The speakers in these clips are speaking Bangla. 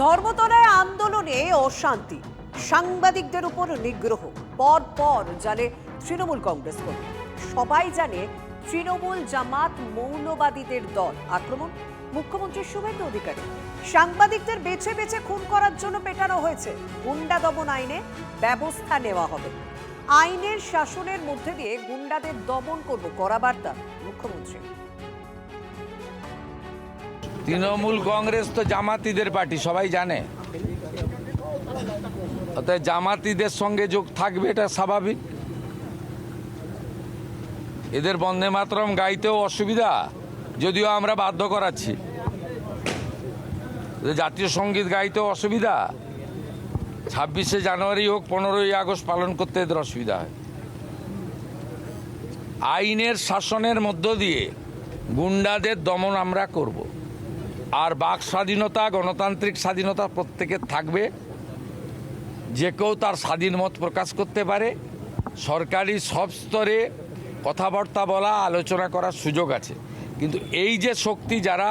ধর্মতলায় আন্দোলনে অশান্তি, সাংবাদিকদের উপর নিগ্রহ, পর পর জানে তৃণমূল কংগ্রেস কর্মী। সবাই জানে তৃণমূল জামাত মৌলবাদীদের দল। আক্রমণ মুখ্যমন্ত্রী শুভেন্দু অধিকারী। সাংবাদিকদের বেছে বেছে খুন করার জন্য পেটানো হয়েছে। গুন্ডা দমন আইনে ব্যবস্থা নেওয়া হবে। আইনের শাসনের মধ্যে দিয়ে গুন্ডাদের দমন করব, কড়া বার্তা মুখ্যমন্ত্রী। তৃণমূল কংগ্রেস তো জামাতিদের পার্টি, সবাই জানে। অর্থাৎ জামাতিদের সঙ্গে যোগ থাকবে, এটা স্বাভাবিক। এদের বন্দে মাতরম গাইতেও অসুবিধা, যদিও আমরা বাধ্য করাচ্ছি। জাতীয় সঙ্গীত গাইতেও অসুবিধা। 26শে জানুয়ারি হোক 15ই আগস্ট পালন করতে এদের অসুবিধা হয়। আইনের শাসনের মধ্য দিয়ে গুন্ডাদের দমন আমরা করব। আর বাক স্বাধীনতা, গণতান্ত্রিক স্বাধীনতা প্রত্যেকের থাকবে। যে কেউ তার স্বাধীন মত প্রকাশ করতে পারে। সরকারি সব স্তরে কথাবার্তা বলা, আলোচনা করার সুযোগ আছে। কিন্তু এই যে শক্তি যারা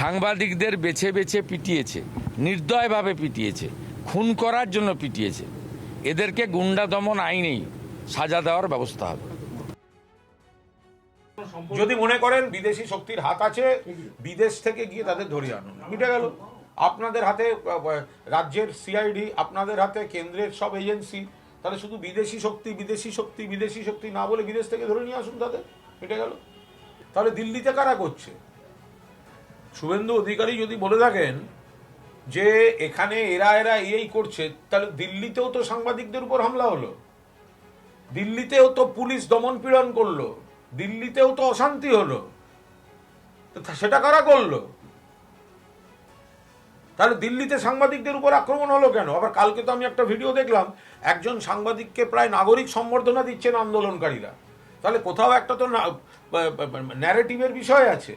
সাংবাদিকদের বেছে বেছে পিটিয়েছে, নির্দয়ভাবে পিটিয়েছে, খুন করার জন্য পিটিয়েছে, এদেরকে গুন্ডা দমন আইনেই সাজা দেওয়ার ব্যবস্থা হবে। যদি মনে করেন বিদেশি শক্তির হাত আছে, বিদেশ থেকে গিয়ে তাদের ধরিয়ে আনুন, মিটে গেল। আপনাদের হাতে রাজ্যের সিআইডি, আপনাদের হাতে কেন্দ্রের সব এজেন্সি, তাহলে শুধু বিদেশি শক্তি বিদেশি শক্তি বিদেশি শক্তি না বলে বিদেশ থেকে ধরে নিয়ে আসুন তাদের, মিটে গেল। তাহলে দিল্লিতে কারা করছে? শুভেন্দু অধিকারী যদি বলে থাকেন যে এখানে এরা এই করছে, তাহলে দিল্লিতেও তো সাংবাদিকদের উপর হামলা হলো, দিল্লিতেও তো পুলিশ দমন পীড়ন করলো, দিল্লিতেও তো অশান্তি হলো, সেটা কারা করলো? তাহলে দিল্লিতে সাংবাদিকদের উপর আক্রমণ হলো কেন? আবার কালকে তো আমি একটা ভিডিও দেখলাম, একজন সাংবাদিককে প্রায় নাগরিক সম্বর্ধনা দিচ্ছেন আন্দোলনকারীরা। তাহলে কোথাও একটা তো ন্যারেটিভের বিষয় আছে,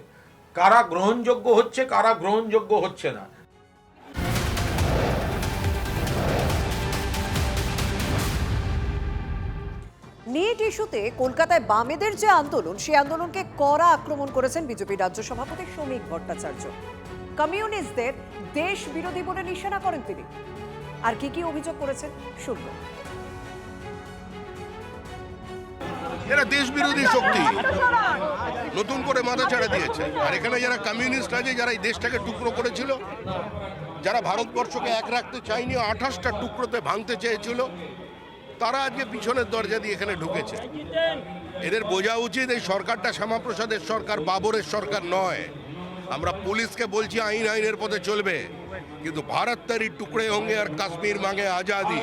কারা গ্রহণযোগ্য হচ্ছে, কারা গ্রহণযোগ্য হচ্ছে না। নিট ইস্যুতে কলকাতায় বামেদের যে আন্দোলন, সেই আন্দোলনকে কড়া আক্রমণ করেছেন বিজেপি রাজ্য সভাপতি শ্রমিক ভট্টাচার্য। কমিউনিস্টদের দেশ বিরোধী বলে নিশানা করেন তিনি। আর কি কি অভিযোগ করেছেন শুনব। এরা দেশ বিরোধী শক্তি নতুন করে মাথা ছাড়া দিয়েছে। আর এখানে যারা কমিউনিস্ট আছে, যারা এই দেশটাকে টুকরো করেছিল, যারা ভারতবর্ষকে এক রাখতে চায়নি, 28টা টুকরোতে ভাঙতে চেয়েছিল, তারা আজকে পিছনের দরজা দিয়ে এখানে ঢুকেছে। এদের বোঝা উচিত এই সরকারটা শ্যামাপ্রসাদের সরকার, বাবরের সরকার নয়। আমরা পুলিশকে বলছি আইনের পথে চলবে, কিন্তু ভারত তারি টুকরে হোঙ্গে আর কাশ্মীর মাঙ্গে আজাদি,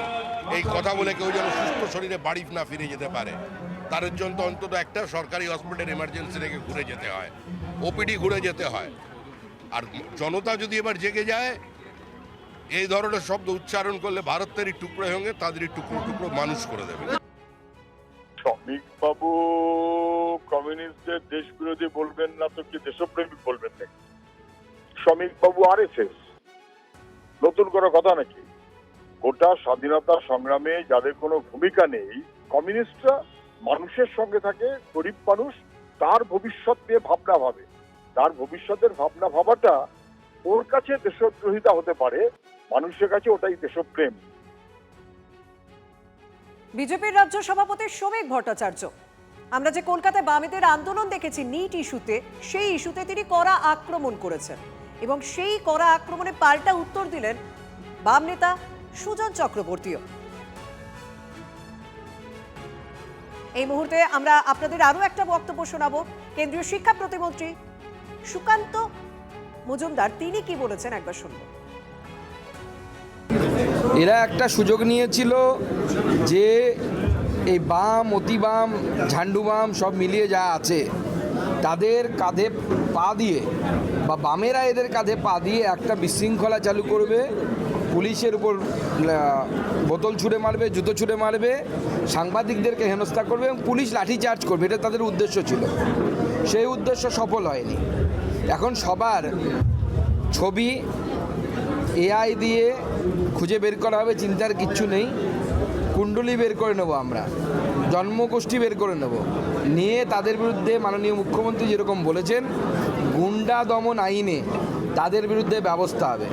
এই কথা বলে কেউ যেন সুস্থ শরীরে বাড়ি না ফিরে যেতে পারে। তার জন্য অন্তত একটা সরকারি হসপিটাল এমার্জেন্সি রেখে ঘুরে যেতে হয়, ওপিডি ঘুরে যেতে হয়। আর জনতা যদি এবার জেগে যায়, এই ধরনের শব্দ উচ্চারণ করলে ভারতের টুকরো হোঙ্গে তাদেরই টুকরো টুকরো মানুষ করে দেবে। শ্রমিক বাবু কমিউনিস্টদের দেশ বিরোধী বলবেন না তো কি দেশপ্রেমিক বলবেন নাকি? শ্রমিক বাবু আরএসএস, নতুন করে কথা নাকি? গোটা স্বাধীনতা সংগ্রামে যাদের কোনো ভূমিকা নেই, কমিউনিস্টরা মানুষের সঙ্গে থাকে, গরিব মানুষ, তার ভবিষ্যৎ নিয়ে ভাবনা ভাবে। তার ভবিষ্যতের ভাবনা ভাবাটা ওর কাছে দেশদ্রোহিতা হতে পারে, মানুষের কাছে ওটাই দেশপ্রেম। বিজেপির রাজ্য সভাপতি শ্রমিক ভট্টাচার্য। আমরা যে কলকাতায় বামেদের আন্দোলন দেখেছি নিট ইস্যুতে, সেই ইস্যুতে তিনি কড়া আক্রমণ করেছেন এবং সেই কড়া আক্রমণে পাল্টা উত্তর দিলেন বাম নেতা সুজন চক্রবর্তীও। এই মুহূর্তে আমরা আপনাদের আরো একটা বক্তব্য শোনাবো। কেন্দ্রীয় শিক্ষা প্রতিমন্ত্রী সুকান্ত মজুমদার তিনি কি বলেছেন একবার শুনবো। এরা একটা সুযোগ নিয়েছিল যে এই বাম, অতি বাম, ঝান্ডু বাম সব মিলিয়ে যা আছে, তাদের কাঁধে পা দিয়ে বা বামেরা এদের কাঁধে পা দিয়ে একটা বিশৃঙ্খলা চালু করবে। পুলিশের উপর বোতল ছুঁড়ে মারবে, জুতো ছুঁড়ে মারবে, সাংবাদিকদেরকে হেনস্থা করবে এবং পুলিশ লাঠিচার্জ করবে। এটা তাদের উদ্দেশ্য ছিল। সেই উদ্দেশ্য সফল হয়নি। এখন সবার ছবি এআই দিয়ে খুঁজে বের করা হবে, চিন্তার কিচ্ছু নেই। কুণ্ডলী বের করে নেব, আমরা জন্মগোষ্ঠী বের করে নেব, নিয়ে তাদের বিরুদ্ধে মাননীয় মুখ্যমন্ত্রী যেরকম বলেছেন গুন্ডা দমন আইনে তাদের বিরুদ্ধে ব্যবস্থা হবে।